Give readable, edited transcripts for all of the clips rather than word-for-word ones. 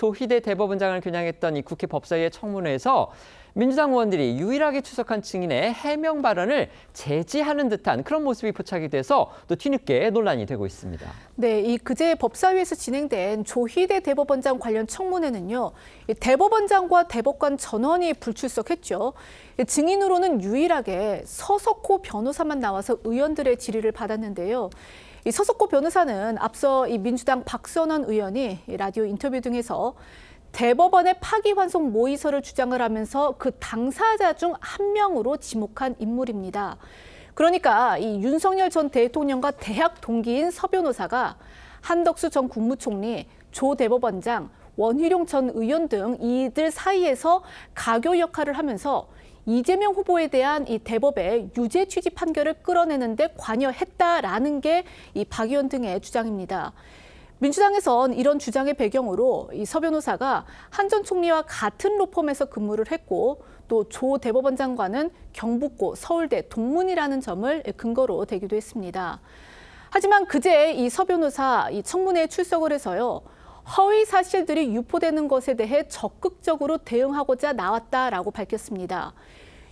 조희대 대법원장을 겨냥했던 이 국회 법사위의 청문회에서 민주당 의원들이 유일하게出席한 증인의 해명 발언을 제지하는 듯한 그런 모습이 포착이 돼서 또 뒤늦게 논란이 되고 있습니다. 네, 이 그제 법사위에서 진행된 조희대 대법원장 관련 청문회는요, 대법원장과 대법관 전원이 불출석했죠. 증인으로는 유일하게 서석호 변호사만 나와서 의원들의 질의를 받았는데요. 이 서석호 변호사는 앞서 이 민주당 박선원 의원이 라디오 인터뷰 등에서 대법원의 파기환송 모의서를 주장을 하면서 그 당사자 중 한 명으로 지목한 인물입니다. 그러니까 이 윤석열 전 대통령과 대학 동기인 서 변호사가 한덕수 전 국무총리, 조 대법원장, 원희룡 전 의원 등 이들 사이에서 가교 역할을 하면서 이재명 후보에 대한 이 대법의 유죄 취지 판결을 끌어내는데 관여했다라는 게 이 박 의원 등의 주장입니다. 민주당에선 이런 주장의 배경으로 이 서 변호사가 한 전 총리와 같은 로펌에서 근무를 했고 또 조 대법원장과는 경북고 서울대 동문이라는 점을 근거로 대기도 했습니다. 하지만 그제 이 서 변호사 이 청문회에 출석을 해서요. 허위 사실들이 유포되는 것에 대해 적극적으로 대응하고자 나왔다라고 밝혔습니다.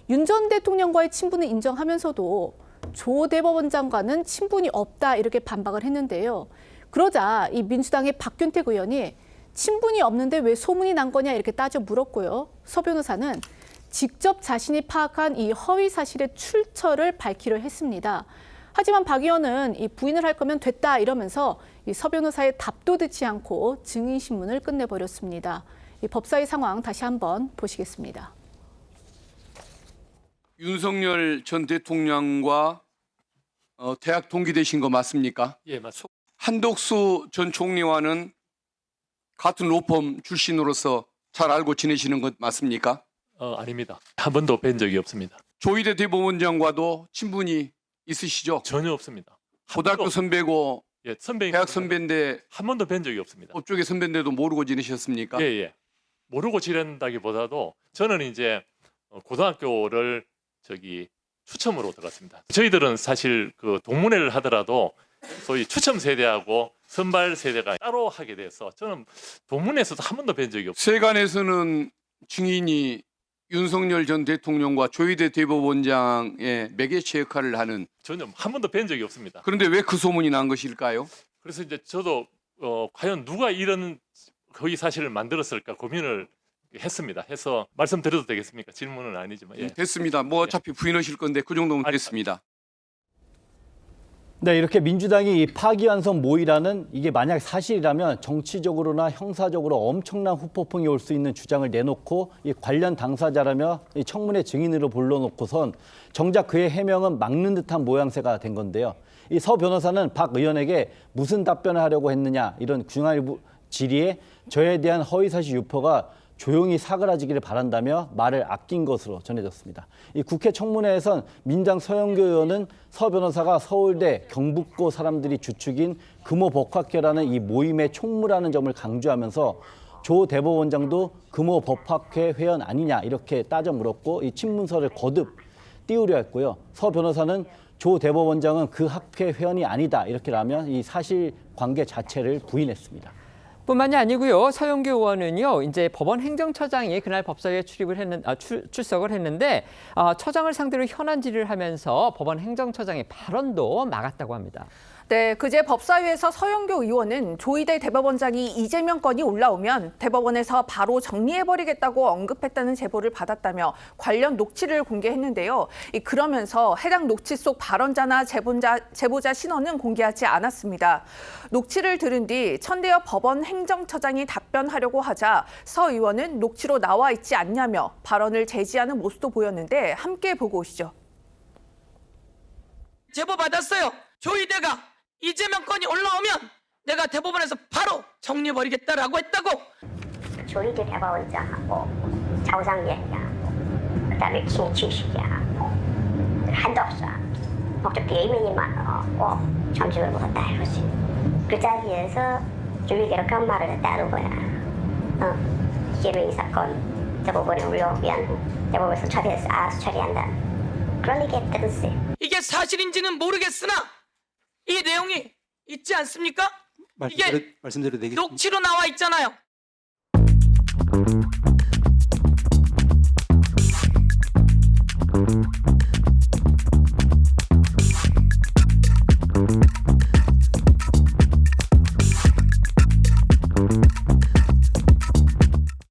윤 전 대통령과의 친분을 인정하면서도 조 대법원장과는 친분이 없다 이렇게 반박을 했는데요. 그러자 이 민주당의 박균택 의원이 친분이 없는데 왜 소문이 난 거냐 이렇게 따져 물었고요. 서 변호사는 직접 자신이 파악한 이 허위 사실의 출처를 밝히려 했습니다. 하지만 박 의원은 이 부인을 할 거면 됐다 이러면서 이 서 변호사의 답도 듣지 않고 증인 신문을 끝내버렸습니다. 이 법사위 상황 다시 한번 보시겠습니다. 윤석열 전 대통령과 대학 동기 되신 거 맞습니까? 예, 맞습니다. 한덕수 전 총리와는 같은 로펌 출신으로서 잘 알고 지내시는 것 맞습니까? 아닙니다. 한 번도 뵌 적이 없습니다. 조희대 대법원장과도 친분이 있으시죠? 전혀 없습니다. 고등학교 선배고 예, 선배 대학 선배인데 한 번도 뵌 적이 없습니다. 법조계 선배인데도 모르고 지내셨습니까? 예, 예. 모르고 지낸다기보다도 저는 이제 고등학교를 추첨으로 들어갔습니다. 저희들은 사실 그 동문회를 하더라도 소위 추첨 세대하고 선발 세대가 따로 하게 돼서 저는 동문회에서도 한 번도 뵌 적이 없어요. 세간에서는 증인이 윤석열 전 대통령과 조희대 대법원장의 매개체 역할을 하는, 전혀 한 번도 뵌 적이 없습니다. 그런데 왜 그 소문이 난 것일까요? 그래서 이제 저도 과연 누가 이런 허위 사실을 만들었을까 고민을 했습니다. 해서 말씀드려도 되겠습니까? 질문은 아니지만. 예. 됐습니다. 뭐 어차피 부인하실 건데 그 정도면 아니, 됐습니다. 네, 이렇게 민주당이 이 파기환송 모의라는 이게 만약 사실이라면 정치적으로나 형사적으로 엄청난 후폭풍이 올 수 있는 주장을 내놓고 이 관련 당사자라며 이 청문회 증인으로 불러놓고선 정작 그의 해명은 막는 듯한 모양새가 된 건데요. 이 서 변호사는 박 의원에게 무슨 답변을 하려고 했느냐 이런 중앙일보 질의에 저에 대한 허위사실 유포가 조용히 사그라지기를 바란다며 말을 아낀 것으로 전해졌습니다. 이 국회 청문회에선 민주당 서영교 의원은 서 변호사가 서울대 경북고 사람들이 주축인 금호법학회라는 이 모임의 총무라는 점을 강조하면서 조 대법원장도 금호법학회 회원 아니냐 이렇게 따져 물었고 이 친문설을 거듭 띄우려 했고요. 서 변호사는 조 대법원장은 그 학회 회원이 아니다 이렇게 라며 이 사실관계 자체를 부인했습니다. 뿐만이 아니고요. 서영교 의원은요, 이제 법원 행정처장이 그날 법사위에 출석을 했는데 처장을 상대로 현안 질의를 하면서 법원 행정처장의 발언도 막았다고 합니다. 네, 그제 법사위에서 서영교 의원은 조희대 대법원장이 이재명 건이 올라오면 대법원에서 바로 정리해버리겠다고 언급했다는 제보를 받았다며 관련 녹취를 공개했는데요. 그러면서 해당 녹취 속 발언자나 제보자 신원은 공개하지 않았습니다. 녹취를 들은 뒤 천대엽 법원 행정처장이 답변하려고 하자 서 의원은 녹취로 나와 있지 않냐며 발언을 제지하는 모습도 보였는데 함께 보고 오시죠. 제보 받았어요. 조희대가 이재명 건이 올라오면 내가 대법원에서 바로 정리해버리겠다라고 했다고. 조희대 대법원장하고 자우상예하고 그다음에 김치식이하고 한덕수하고 목적 대의원님하고 점심을 먹었다 이러지. 그 자리에서 조희대가 그런 말을 했다는 거야. 이재명 사건 대법원에 올라오면 대법원에서 처리해서 알아서 처리한다. 그런 얘기 했다던데. 이게 사실인지는 모르겠으나 이 내용이 있지 않습니까? 이게 말씀대로 되겠습니다. 녹취로 나와 있잖아요.